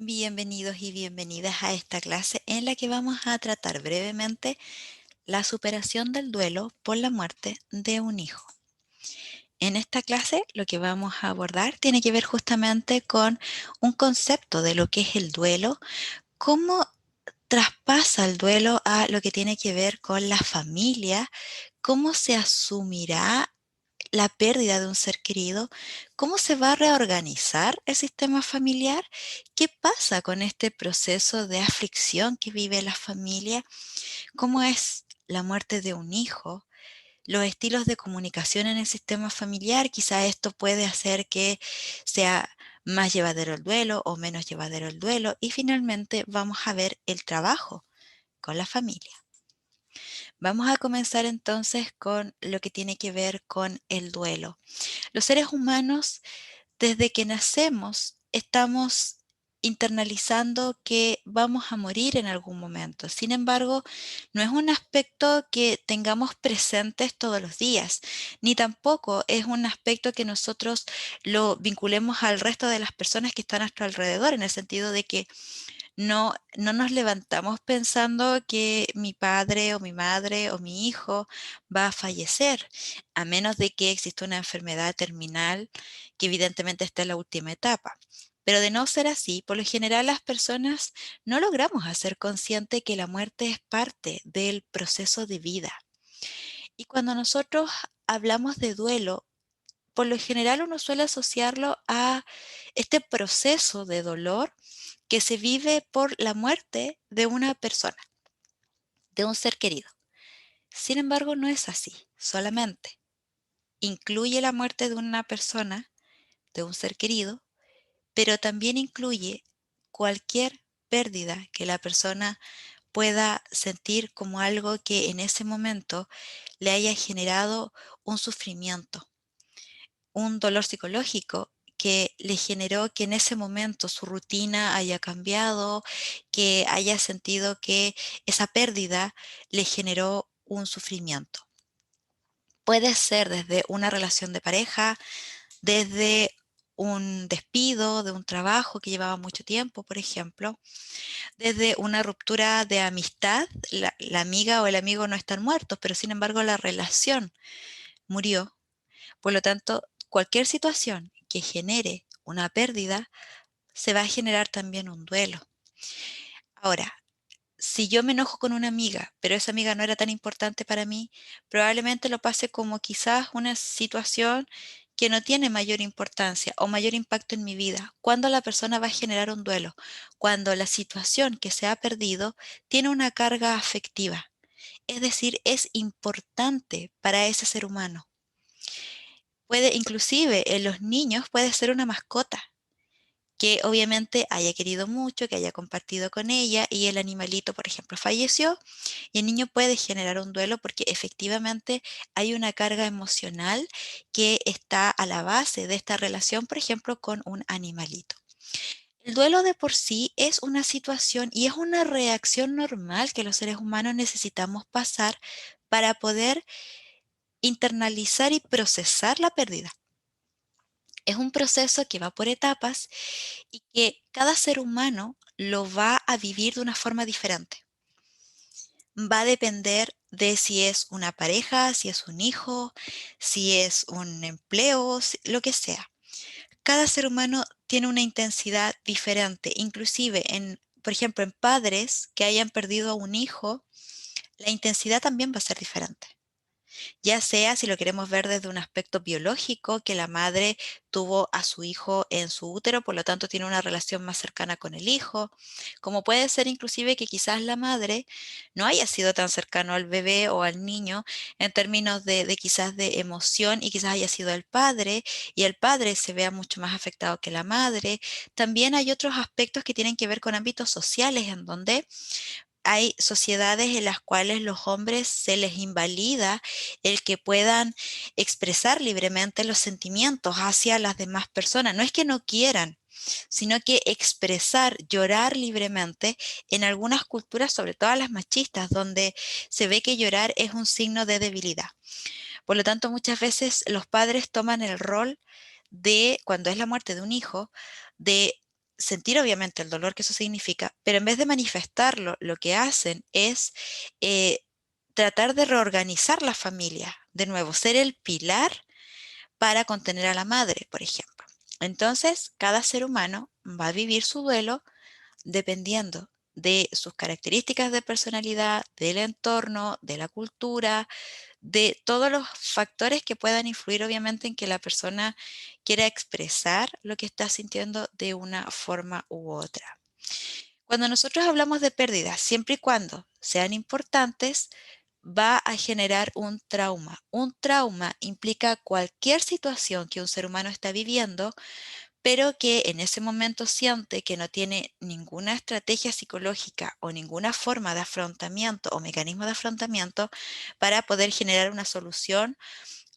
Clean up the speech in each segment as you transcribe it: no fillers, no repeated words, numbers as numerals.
Bienvenidos y bienvenidas a esta clase en la que vamos a tratar brevemente la superación del duelo por la muerte de un hijo. En esta clase lo que vamos a abordar tiene que ver justamente con un concepto de lo que es el duelo, cómo traspasa el duelo a lo que tiene que ver con la familia, cómo se asumirá la pérdida de un ser querido, cómo se va a reorganizar el sistema familiar, qué pasa con este proceso de aflicción que vive la familia, cómo es la muerte de un hijo, los estilos de comunicación en el sistema familiar, quizá esto puede hacer que sea más llevadero el duelo o menos llevadero el duelo, y finalmente vamos a ver el trabajo con la familia. Vamos a comenzar entonces con lo que tiene que ver con el duelo. Los seres humanos, desde que nacemos, estamos internalizando que vamos a morir en algún momento. Sin embargo, no es un aspecto que tengamos presentes todos los días, ni tampoco es un aspecto que nosotros lo vinculemos al resto de las personas que están a nuestro alrededor, en el sentido de que no nos levantamos pensando que mi padre o mi madre o mi hijo va a fallecer, a menos de que exista una enfermedad terminal que evidentemente está en la última etapa. Pero de no ser así, por lo general las personas no logramos hacer consciente que la muerte es parte del proceso de vida. Y cuando nosotros hablamos de duelo, por lo general uno suele asociarlo a este proceso de dolor que se vive por la muerte de una persona, de un ser querido. Sin embargo, no es así solamente. Incluye la muerte de una persona, de un ser querido, pero también incluye cualquier pérdida que la persona pueda sentir como algo que en ese momento le haya generado un sufrimiento, un dolor psicológico que le generó que en ese momento su rutina haya cambiado, que haya sentido que esa pérdida le generó un sufrimiento. Puede ser desde una relación de pareja, desde un despido de un trabajo que llevaba mucho tiempo, por ejemplo, desde una ruptura de amistad, la amiga o el amigo no están muertos, pero sin embargo la relación murió. Por lo tanto, cualquier situación que genere una pérdida, se va a generar también un duelo. Ahora, si yo me enojo con una amiga, pero esa amiga no era tan importante para mí, probablemente lo pase como quizás una situación que no tiene mayor importancia o mayor impacto en mi vida. ¿Cuándo la persona va a generar un duelo? Cuando la situación que se ha perdido tiene una carga afectiva. Es decir, es importante para ese ser humano. Puede, inclusive en los niños, puede ser una mascota que obviamente haya querido mucho, que haya compartido con ella y el animalito, por ejemplo, falleció y el niño puede generar un duelo porque efectivamente hay una carga emocional que está a la base de esta relación, por ejemplo, con un animalito. El duelo de por sí es una situación y es una reacción normal que los seres humanos necesitamos pasar para poder internalizar y procesar la pérdida. Es un proceso que va por etapas y que cada ser humano lo va a vivir de una forma diferente. Va a depender de si es una pareja, si es un hijo, si es un empleo, lo que sea. Cada ser humano tiene una intensidad diferente, inclusive por ejemplo, en padres que hayan perdido a un hijo, la intensidad también va a ser diferente. Ya sea si lo queremos ver desde un aspecto biológico, que la madre tuvo a su hijo en su útero, por lo tanto tiene una relación más cercana con el hijo, como puede ser inclusive que quizás la madre no haya sido tan cercano al bebé o al niño en términos de quizás de emoción y quizás haya sido el padre y el padre se vea mucho más afectado que la madre. También hay otros aspectos que tienen que ver con ámbitos sociales en donde hay sociedades en las cuales los hombres se les invalida el que puedan expresar libremente los sentimientos hacia las demás personas. No es que no quieran, sino que expresar, llorar libremente en algunas culturas, sobre todo las machistas, donde se ve que llorar es un signo de debilidad. Por lo tanto, muchas veces los padres toman el rol de, cuando es la muerte de un hijo, de sentir obviamente el dolor que eso significa, pero en vez de manifestarlo, lo que hacen es eh, tratar de reorganizar la familia, de nuevo, ser el pilar para contener a la madre, por ejemplo. Entonces, cada ser humano va a vivir su duelo dependiendo de sus características de personalidad, del entorno, de la cultura, de todos los factores que puedan influir obviamente en que la persona quiera expresar lo que está sintiendo de una forma u otra. Cuando nosotros hablamos de pérdidas, siempre y cuando sean importantes, va a generar un trauma. Un trauma implica cualquier situación que un ser humano está viviendo, pero que en ese momento siente que no tiene ninguna estrategia psicológica o ninguna forma de afrontamiento o mecanismo de afrontamiento para poder generar una solución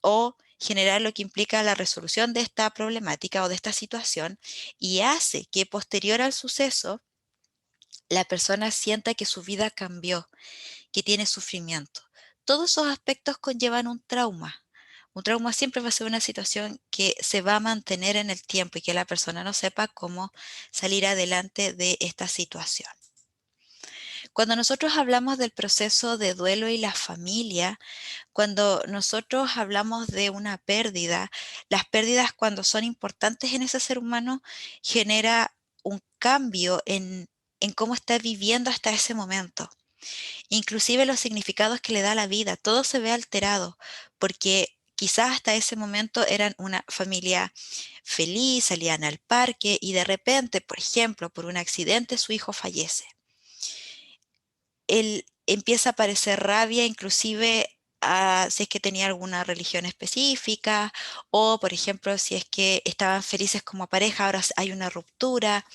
o generar lo que implica la resolución de esta problemática o de esta situación, y hace que posterior al suceso la persona sienta que su vida cambió, que tiene sufrimiento. Todos esos aspectos conllevan un trauma. Un trauma siempre va a ser una situación que se va a mantener en el tiempo y que la persona no sepa cómo salir adelante de esta situación. Cuando nosotros hablamos del proceso de duelo y la familia, cuando nosotros hablamos de una pérdida, las pérdidas cuando son importantes en ese ser humano genera un cambio en cómo está viviendo hasta ese momento. Inclusive los significados que le da la vida, todo se ve alterado, porque quizás hasta ese momento eran una familia feliz, salían al parque y de repente, por ejemplo, por un accidente su hijo fallece. Él empieza a aparecer rabia, inclusive si es que tenía alguna religión específica o, por ejemplo, si es que estaban felices como pareja, ahora hay una ruptura.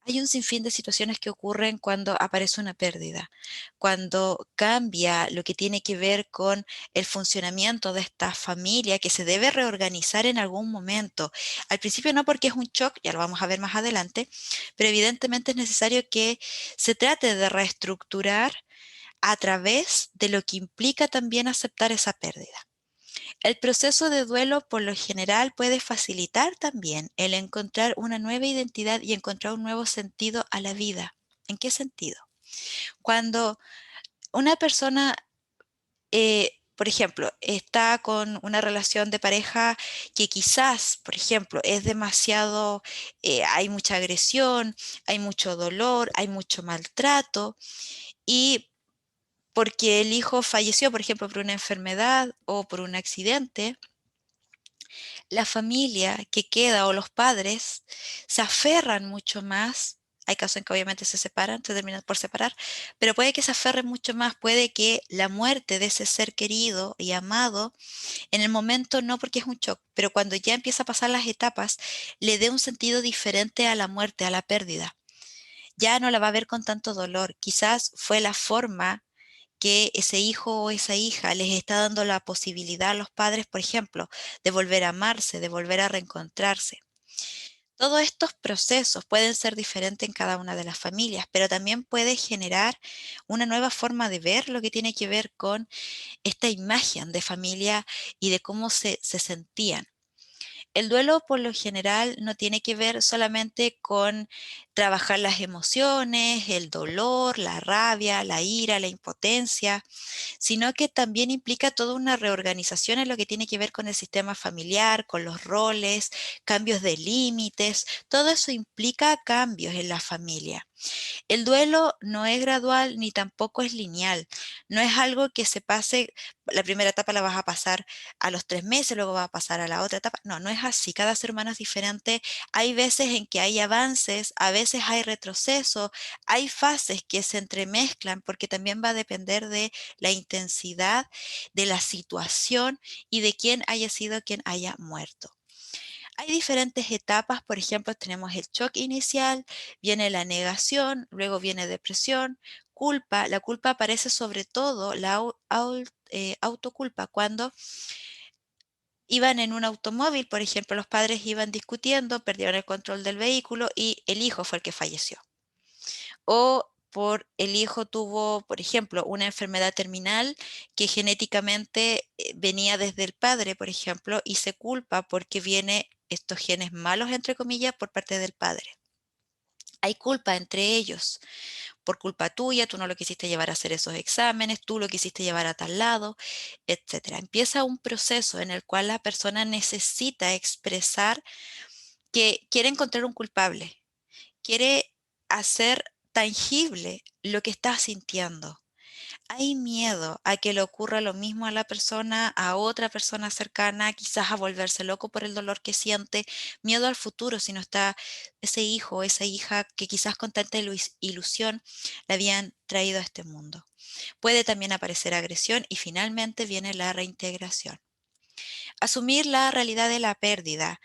Hay un sinfín de situaciones que ocurren cuando aparece una pérdida, cuando cambia lo que tiene que ver con el funcionamiento de esta familia que se debe reorganizar en algún momento. Al principio no, porque es un shock, ya lo vamos a ver más adelante, pero evidentemente es necesario que se trate de reestructurar a través de lo que implica también aceptar esa pérdida. El proceso de duelo por lo general puede facilitar también el encontrar una nueva identidad y encontrar un nuevo sentido a la vida. ¿En qué sentido? Cuando una persona, por ejemplo, está con una relación de pareja que quizás, por ejemplo, es demasiado, hay mucha agresión, hay mucho dolor, hay mucho maltrato y porque el hijo falleció, por ejemplo, por una enfermedad o por un accidente, la familia que queda o los padres se aferran mucho más. Hay casos en que obviamente se separan, se terminan por separar, pero puede que se aferren mucho más, puede que la muerte de ese ser querido y amado, en el momento no porque es un shock, pero cuando ya empieza a pasar las etapas, le dé un sentido diferente a la muerte, a la pérdida. Ya no la va a ver con tanto dolor. Quizás fue la forma que ese hijo o esa hija les está dando la posibilidad a los padres, por ejemplo, de volver a amarse, de volver a reencontrarse. Todos estos procesos pueden ser diferentes en cada una de las familias, pero también puede generar una nueva forma de ver lo que tiene que ver con esta imagen de familia y de cómo se sentían. El duelo por lo general no tiene que ver solamente con trabajar las emociones, el dolor, la rabia, la ira, la impotencia, sino que también implica toda una reorganización en lo que tiene que ver con el sistema familiar, con los roles, cambios de límites, todo eso implica cambios en la familia. El duelo no es gradual ni tampoco es lineal. No es algo que se pase, la primera etapa la vas a pasar a los 3 meses, luego vas a pasar a la otra etapa. No, no es así. Cada ser humano es diferente. Hay veces en que hay avances, a veces hay retroceso, hay fases que se entremezclan porque también va a depender de la intensidad de la situación y de quién haya sido quien haya muerto. Hay diferentes etapas, por ejemplo, tenemos el shock inicial, viene la negación, luego viene depresión, culpa. La culpa aparece sobre todo, la autoculpa, cuando iban en un automóvil, por ejemplo, los padres iban discutiendo, perdieron el control del vehículo y el hijo fue el que falleció. O por el hijo tuvo, por ejemplo, una enfermedad terminal que genéticamente venía desde el padre, por ejemplo, y se culpa porque viene estos genes malos, entre comillas, por parte del padre. Hay culpa entre ellos. Por culpa tuya, tú no lo quisiste llevar a hacer esos exámenes, tú lo quisiste llevar a tal lado, etcétera. Empieza un proceso en el cual la persona necesita expresar que quiere encontrar un culpable, quiere hacer tangible lo que está sintiendo. Hay miedo a que le ocurra lo mismo a la persona, a otra persona cercana, quizás a volverse loco por el dolor que siente, miedo al futuro si no está ese hijo o esa hija que quizás con tanta ilusión la habían traído a este mundo. Puede también aparecer agresión y finalmente viene la reintegración. Asumir la realidad de la pérdida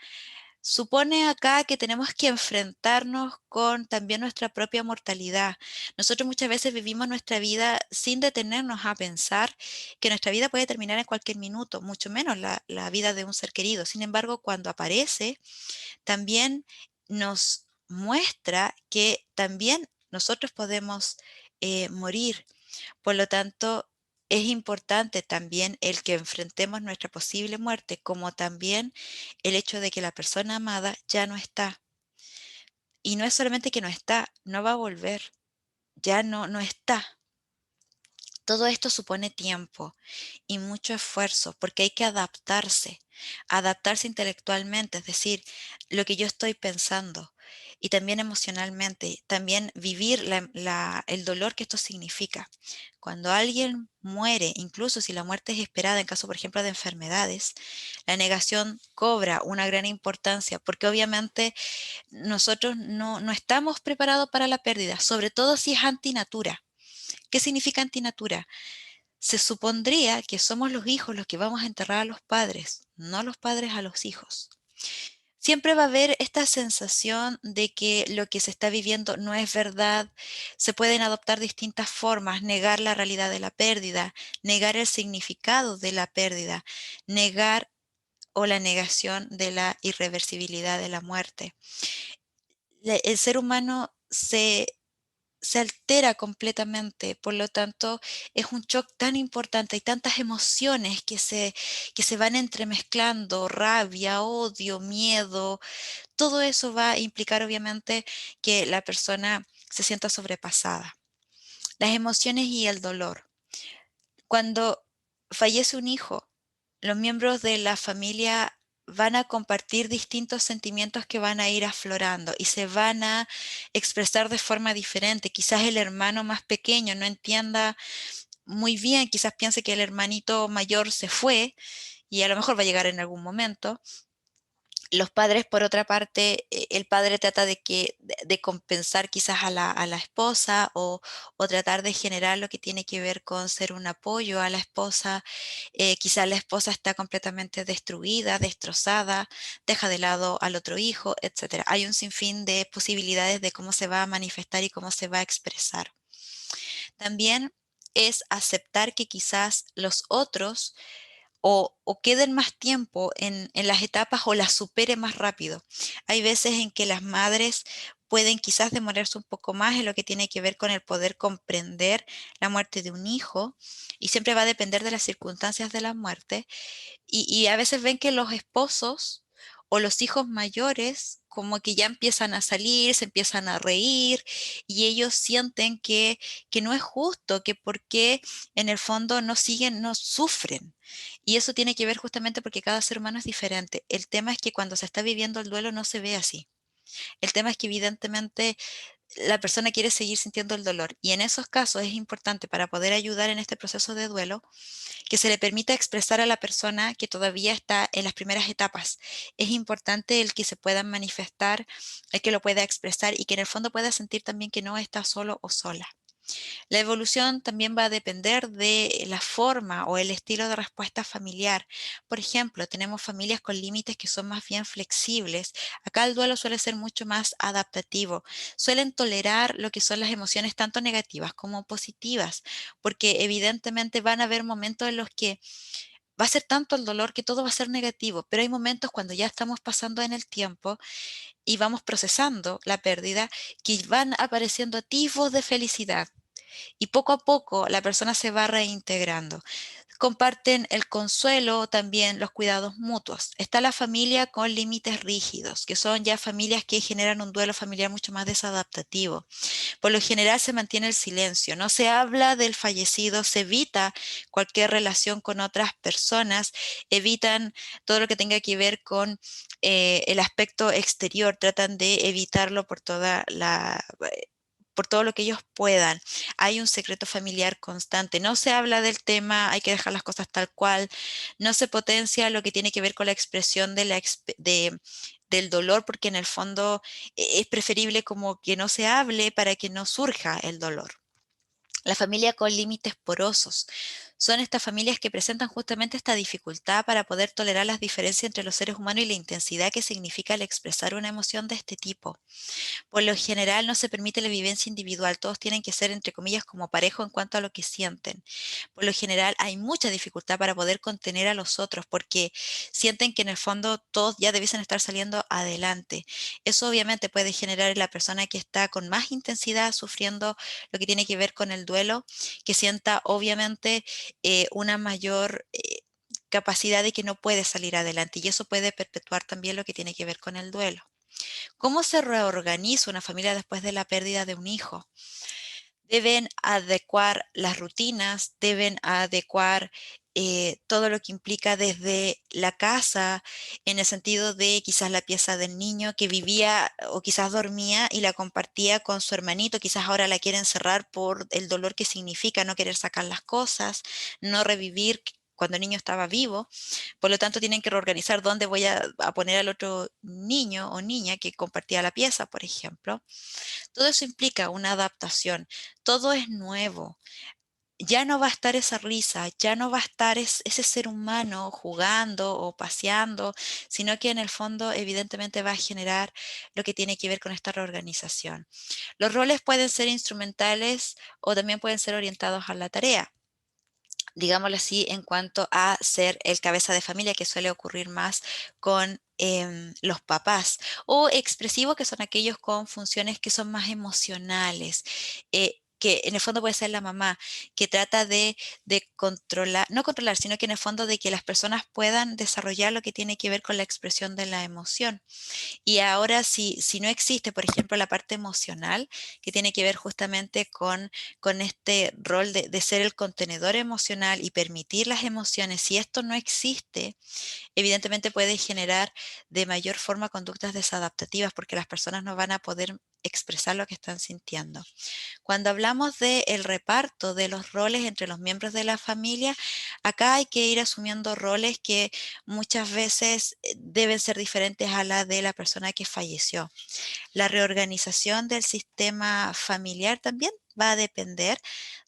supone acá que tenemos que enfrentarnos con también nuestra propia mortalidad. Nosotros muchas veces vivimos nuestra vida sin detenernos a pensar que nuestra vida puede terminar en cualquier minuto, mucho menos la vida de un ser querido. Sin embargo, cuando aparece, también nos muestra que también nosotros podemos morir. Por lo tanto, es importante también el que enfrentemos nuestra posible muerte, como también el hecho de que la persona amada ya no está. Y no es solamente que no está, no va a volver, ya no está. Todo esto supone tiempo y mucho esfuerzo porque hay que adaptarse intelectualmente, es decir, lo que yo estoy pensando y también emocionalmente, también vivir el dolor que esto significa. Cuando alguien muere, incluso si la muerte es esperada en caso, por ejemplo, de enfermedades, la negación cobra una gran importancia porque obviamente nosotros no estamos preparados para la pérdida, sobre todo si es antinatura. ¿Qué significa antinatura? Se supondría que somos los hijos los que vamos a enterrar a los padres, no los padres a los hijos. Siempre va a haber esta sensación de que lo que se está viviendo no es verdad. Se pueden adoptar distintas formas, negar la realidad de la pérdida, negar el significado de la pérdida, negar o la negación de la irreversibilidad de la muerte. El ser humano se altera completamente, por lo tanto, es un shock tan importante, hay tantas emociones que se van entremezclando, rabia, odio, miedo, todo eso va a implicar obviamente que la persona se sienta sobrepasada. Las emociones y el dolor. Cuando fallece un hijo, los miembros de la familia van a compartir distintos sentimientos que van a ir aflorando y se van a expresar de forma diferente. Quizás el hermano más pequeño no entienda muy bien, quizás piense que el hermanito mayor se fue y a lo mejor va a llegar en algún momento. Los padres, por otra parte, el padre trata de compensar quizás a la esposa o tratar de generar lo que tiene que ver con ser un apoyo a la esposa. Quizás la esposa está completamente destruida, destrozada, deja de lado al otro hijo, etcétera. Hay un sinfín de posibilidades de cómo se va a manifestar y cómo se va a expresar. También es aceptar que quizás los otros o queden más tiempo en las etapas o las supere más rápido. Hay veces en que las madres pueden quizás demorarse un poco más en lo que tiene que ver con el poder comprender la muerte de un hijo y siempre va a depender de las circunstancias de la muerte y a veces ven que los esposos o los hijos mayores como que ya empiezan a salir, se empiezan a reír y ellos sienten que no es justo, que por qué en el fondo no siguen, no sufren. Y eso tiene que ver justamente porque cada ser humano es diferente. El tema es que cuando se está viviendo el duelo no se ve así. El tema es que evidentemente la persona quiere seguir sintiendo el dolor y en esos casos es importante para poder ayudar en este proceso de duelo que se le permita expresar a la persona que todavía está en las primeras etapas. Es importante el que se puedan manifestar, el que lo pueda expresar y que en el fondo pueda sentir también que no está solo o sola. La evolución también va a depender de la forma o el estilo de respuesta familiar. Por ejemplo, tenemos familias con límites que son más bien flexibles. Acá el duelo suele ser mucho más adaptativo. Suelen tolerar lo que son las emociones tanto negativas como positivas, porque evidentemente van a haber momentos en los que va a ser tanto el dolor que todo va a ser negativo, pero hay momentos cuando ya estamos pasando en el tiempo y vamos procesando la pérdida que van apareciendo atisbos de felicidad y poco a poco la persona se va reintegrando. Comparten el consuelo, también los cuidados mutuos. Está la familia con límites rígidos, que son ya familias que generan un duelo familiar mucho más desadaptativo. Por lo general se mantiene el silencio, no se habla del fallecido, se evita cualquier relación con otras personas, evitan todo lo que tenga que ver con el aspecto exterior, tratan de evitarlo por todo lo que ellos puedan. Hay un secreto familiar constante. No se habla del tema, hay que dejar las cosas tal cual. No se potencia lo que tiene que ver con la expresión del dolor, porque en el fondo es preferible como que no se hable para que no surja el dolor. La familia con límites porosos. Son estas familias que presentan justamente esta dificultad para poder tolerar las diferencias entre los seres humanos y la intensidad que significa el expresar una emoción de este tipo. Por lo general no se permite la vivencia individual, todos tienen que ser, entre comillas, como parejo en cuanto a lo que sienten. Por lo general hay mucha dificultad para poder contener a los otros porque sienten que en el fondo todos ya debiesen estar saliendo adelante. Eso obviamente puede generar en la persona que está con más intensidad sufriendo lo que tiene que ver con el duelo, que sienta obviamente una mayor capacidad de que no puede salir adelante y eso puede perpetuar también lo que tiene que ver con el duelo. ¿Cómo se reorganiza una familia después de la pérdida de un hijo? Deben adecuar las rutinas, deben adecuar todo lo que implica desde la casa, en el sentido de quizás la pieza del niño que vivía o quizás dormía y la compartía con su hermanito, quizás ahora la quieren cerrar por el dolor que significa no querer sacar las cosas, no revivir cuando el niño estaba vivo. Por lo tanto, tienen que reorganizar dónde voy a poner al otro niño o niña que compartía la pieza, por ejemplo. Todo eso implica una adaptación. Todo es nuevo. Ya no va a estar esa risa, ya no va a estar ese ser humano jugando o paseando, sino que en el fondo evidentemente va a generar lo que tiene que ver con esta reorganización. Los roles pueden ser instrumentales o también pueden ser orientados a la tarea, digámoslo así, en cuanto a ser el cabeza de familia, que suele ocurrir más con los papás, o expresivos, que son aquellos con funciones que son más emocionales. Que en el fondo puede ser la mamá, que trata de controlar, no controlar, sino que en el fondo de que las personas puedan desarrollar lo que tiene que ver con la expresión de la emoción. Y ahora, si no existe, por ejemplo, la parte emocional, que tiene que ver justamente con este rol de ser el contenedor emocional y permitir las emociones, si esto no existe, evidentemente puede generar de mayor forma conductas desadaptativas porque las personas no van a poder expresar lo que están sintiendo. Cuando hablamos del reparto de los roles entre los miembros de la familia, acá hay que ir asumiendo roles que muchas veces deben ser diferentes a la de la persona que falleció. La reorganización del sistema familiar también va a depender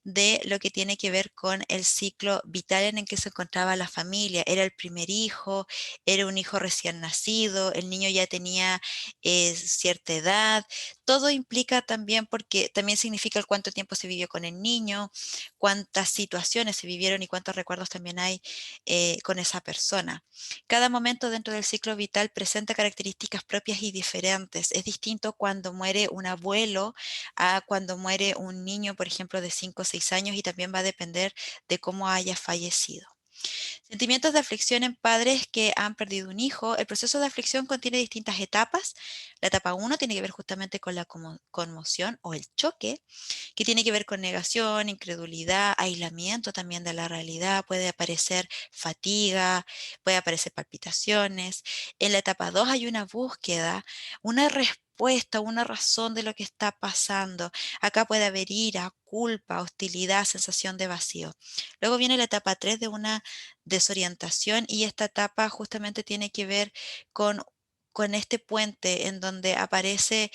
de lo que tiene que ver con el ciclo vital en el que se encontraba la familia. Era el primer hijo, era un hijo recién nacido, el niño ya tenía cierta edad. Todo implica también, porque también significa el cuánto tiempo se vivió con el niño, cuántas situaciones se vivieron y cuántos recuerdos también hay con esa persona. Cada momento dentro del ciclo vital presenta características propias y diferentes. Es distinto cuando muere un abuelo a cuando muere un niño, por ejemplo, de 5 o 6 años y también va a depender de cómo haya fallecido. Sentimientos de aflicción en padres que han perdido un hijo. El proceso de aflicción contiene distintas etapas. La etapa uno tiene que ver justamente con la conmoción o el choque, que tiene que ver con negación, incredulidad, aislamiento también de la realidad. Puede aparecer fatiga, puede aparecer palpitaciones. En la etapa 2 hay una búsqueda, una respuesta, una razón de lo que está pasando. Acá puede haber ira, culpa, hostilidad, sensación de vacío. Luego viene la etapa 3 de una desorientación y esta etapa justamente tiene que ver con con este puente en donde aparece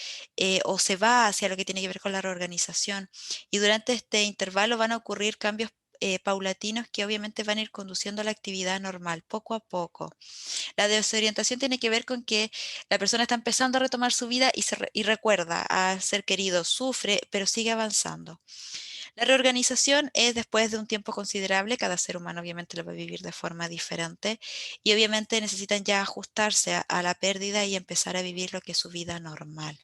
o se va hacia lo que tiene que ver con la reorganización. Y durante este intervalo van a ocurrir cambios paulatinos que obviamente van a ir conduciendo a la actividad normal, poco a poco. La desorientación tiene que ver con que la persona está empezando a retomar su vida y recuerda a ser querido, sufre, pero sigue avanzando. La reorganización es después de un tiempo considerable, cada ser humano obviamente lo va a vivir de forma diferente y obviamente necesitan ya ajustarse a la pérdida y empezar a vivir lo que es su vida normal.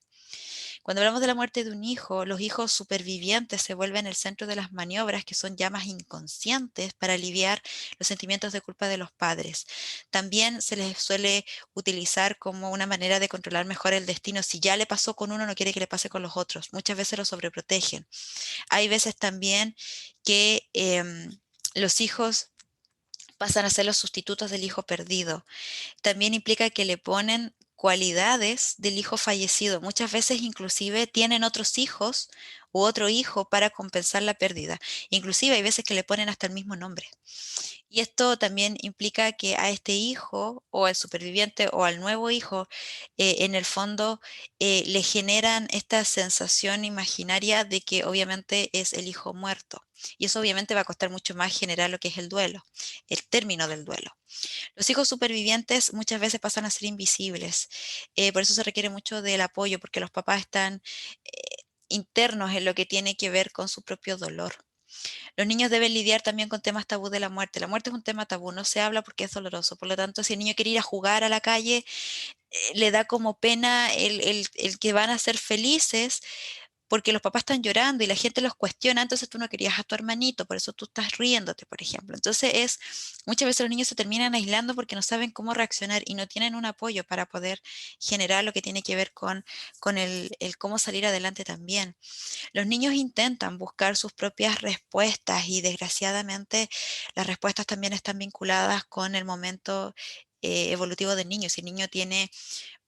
Cuando hablamos de la muerte de un hijo, los hijos supervivientes se vuelven el centro de las maniobras que son llamas inconscientes para aliviar los sentimientos de culpa de los padres. También se les suele utilizar como una manera de controlar mejor el destino. Si ya le pasó con uno, no quiere que le pase con los otros. Muchas veces lo sobreprotegen. Hay veces también que los hijos pasan a ser los sustitutos del hijo perdido. También implica que le ponen cualidades del hijo fallecido. Muchas veces inclusive tienen otros hijos u otro hijo para compensar la pérdida. Inclusive hay veces que le ponen hasta el mismo nombre. Y esto también implica que a este hijo o al superviviente o al nuevo hijo, en el fondo, le generan esta sensación imaginaria de que obviamente es el hijo muerto. Y eso obviamente va a costar mucho más generar lo que es el duelo, el término del duelo. Los hijos supervivientes muchas veces pasan a ser invisibles. Por eso se requiere mucho del apoyo, porque los papás están internos en lo que tiene que ver con su propio dolor. Los niños deben lidiar también con temas tabú de la muerte. La muerte es un tema tabú, no se habla porque es doloroso. Por lo tanto, si el niño quiere ir a jugar a la calle, le da como pena el que van a ser felices porque los papás están llorando y la gente los cuestiona, entonces tú no querías a tu hermanito, por eso tú estás riéndote, por ejemplo. Entonces muchas veces los niños se terminan aislando porque no saben cómo reaccionar y no tienen un apoyo para poder generar lo que tiene que ver con el cómo salir adelante también. Los niños intentan buscar sus propias respuestas y desgraciadamente las respuestas también están vinculadas con el momento evolutivo del niño. Si el niño tiene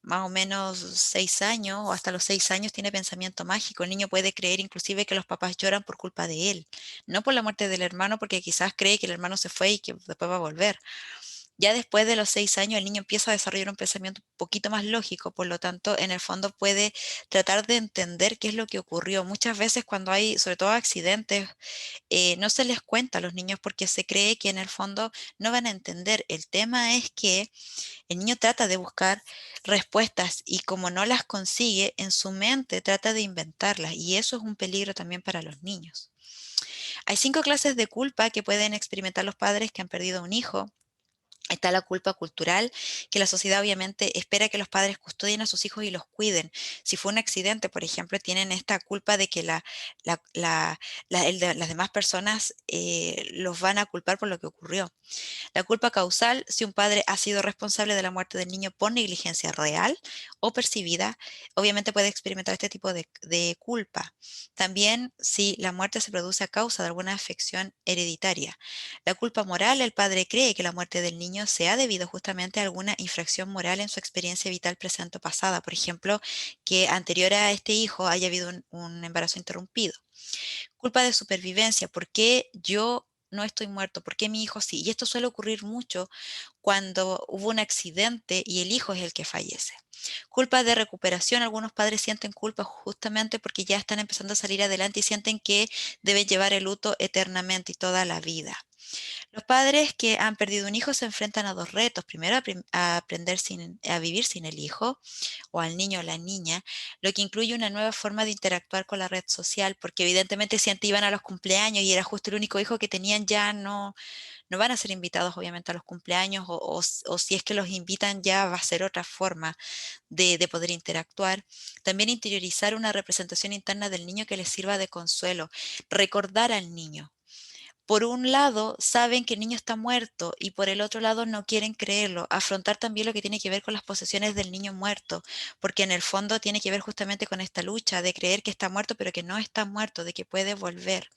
más o menos 6 años o hasta los 6 años tiene pensamiento mágico. El niño puede creer inclusive que los papás lloran por culpa de él, no por la muerte del hermano, porque quizás cree que el hermano se fue y que después va a volver. Ya después de los 6 años el niño empieza a desarrollar un pensamiento un poquito más lógico, por lo tanto, en el fondo puede tratar de entender qué es lo que ocurrió. Muchas veces cuando hay, sobre todo accidentes, no se les cuenta a los niños porque se cree que en el fondo no van a entender. El tema es que el niño trata de buscar respuestas y como no las consigue, en su mente trata de inventarlas y eso es un peligro también para los niños. Hay 5 clases de culpa que pueden experimentar los padres que han perdido a un hijo. Está la culpa cultural, que la sociedad obviamente espera que los padres custodien a sus hijos y los cuiden. Si fue un accidente, por ejemplo, tienen esta culpa de que las demás personas los van a culpar por lo que ocurrió. La culpa causal, si un padre ha sido responsable de la muerte del niño por negligencia real o percibida, obviamente puede experimentar este tipo de culpa. También si la muerte se produce a causa de alguna afección hereditaria. La culpa moral, el padre cree que la muerte del niño se ha debido justamente a alguna infracción moral en su experiencia vital presente o pasada. Por ejemplo, que anterior a este hijo haya habido un embarazo interrumpido. Culpa de supervivencia, ¿por qué yo no estoy muerto? ¿Por qué mi hijo sí? Y esto suele ocurrir mucho cuando hubo un accidente y el hijo es el que fallece. Culpa de recuperación, algunos padres sienten culpa justamente porque ya están empezando a salir adelante y sienten que deben llevar el luto eternamente y toda la vida. Los padres que han perdido un hijo se enfrentan a dos retos. Primero, a aprender a vivir sin el hijo o al niño o la niña, lo que incluye una nueva forma de interactuar con la red social, porque evidentemente si antes iban a los cumpleaños y era justo el único hijo que tenían, ya no van a ser invitados obviamente a los cumpleaños o si es que los invitan ya va a ser otra forma de poder interactuar. También interiorizar una representación interna del niño que les sirva de consuelo, recordar al niño. Por un lado, saben que el niño está muerto y por el otro lado no quieren creerlo. Afrontar también lo que tiene que ver con las posesiones del niño muerto, porque en el fondo tiene que ver justamente con esta lucha de creer que está muerto, pero que no está muerto, de que puede volver.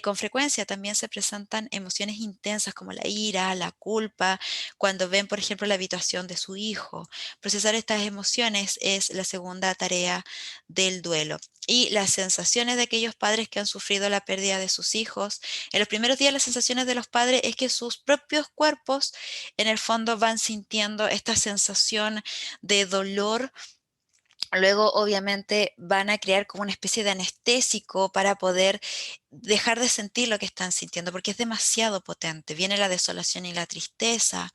Con frecuencia también se presentan emociones intensas como la ira, la culpa, cuando ven, por ejemplo, la habitación de su hijo. Procesar estas emociones es la segunda tarea del duelo. Y las sensaciones de aquellos padres que han sufrido la pérdida de sus hijos. En los primeros días las sensaciones de los padres es que sus propios cuerpos en el fondo van sintiendo esta sensación de dolor. Luego, obviamente, van a crear como una especie de anestésico para poder dejar de sentir lo que están sintiendo, porque es demasiado potente. Viene la desolación y la tristeza,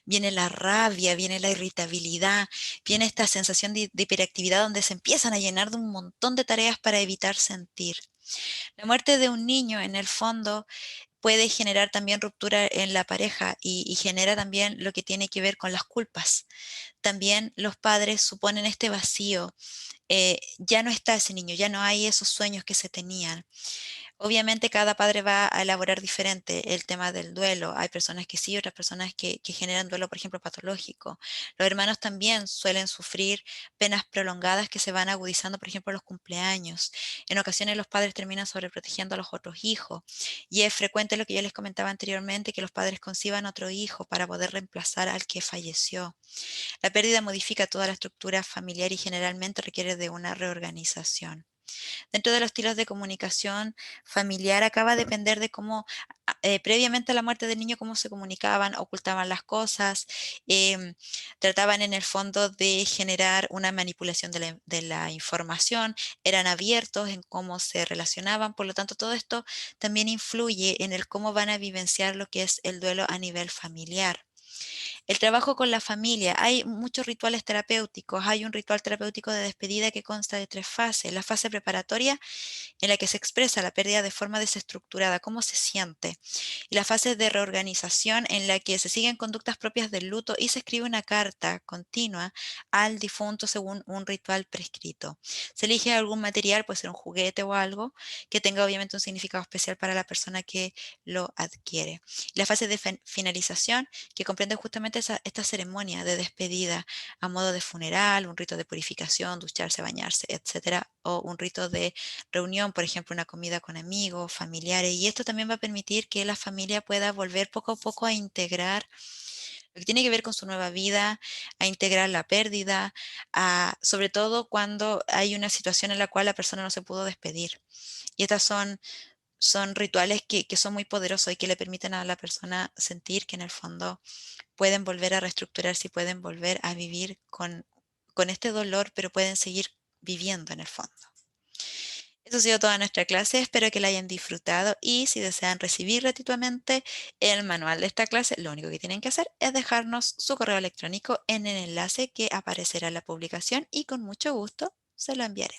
viene la rabia, viene la irritabilidad, viene esta sensación de hiperactividad donde se empiezan a llenar de un montón de tareas para evitar sentir. La muerte de un niño, en el fondo, puede generar también ruptura en la pareja y genera también lo que tiene que ver con las culpas. También los padres suponen este vacío ya no está ese niño, ya no hay esos sueños que se tenían. Obviamente cada padre va a elaborar diferente el tema del duelo. Hay personas que sí, otras personas que generan duelo, por ejemplo, patológico. Los hermanos también suelen sufrir penas prolongadas que se van agudizando, por ejemplo, en los cumpleaños. En ocasiones los padres terminan sobreprotegiendo a los otros hijos. Y es frecuente lo que yo les comentaba anteriormente, que los padres conciban otro hijo para poder reemplazar al que falleció. La pérdida modifica toda la estructura familiar y generalmente requiere de una reorganización. Dentro de los estilos de comunicación familiar acaba a depender de cómo, previamente a la muerte del niño, cómo se comunicaban, ocultaban las cosas, em, trataban en el fondo de generar una manipulación de la información, eran abiertos en cómo se relacionaban, por lo tanto, todo esto también influye en el cómo van a vivenciar lo que es el duelo a nivel familiar. El trabajo con la familia. Hay muchos rituales terapéuticos. Hay un ritual terapéutico de despedida que consta de 3 fases. La fase preparatoria, en la que se expresa la pérdida de forma desestructurada, cómo se siente. Y la fase de reorganización, en la que se siguen conductas propias del luto y se escribe una carta continua al difunto según un ritual prescrito. Se elige algún material, puede ser un juguete o algo, que tenga obviamente un significado especial para la persona que lo adquiere. La fase de finalización, que comprende justamente esta ceremonia de despedida a modo de funeral, un rito de purificación, ducharse, bañarse, etcétera, o un rito de reunión, por ejemplo, una comida con amigos, familiares, y esto también va a permitir que la familia pueda volver poco a poco a integrar lo que tiene que ver con su nueva vida, a integrar la pérdida, sobre todo cuando hay una situación en la cual la persona no se pudo despedir. Y estas son rituales que son muy poderosos y que le permiten a la persona sentir que en el fondo pueden volver a reestructurarse y pueden volver a vivir con este dolor, pero pueden seguir viviendo en el fondo. Eso ha sido toda nuestra clase, espero que la hayan disfrutado y si desean recibir gratuitamente el manual de esta clase, lo único que tienen que hacer es dejarnos su correo electrónico en el enlace que aparecerá en la publicación y con mucho gusto se lo enviaré.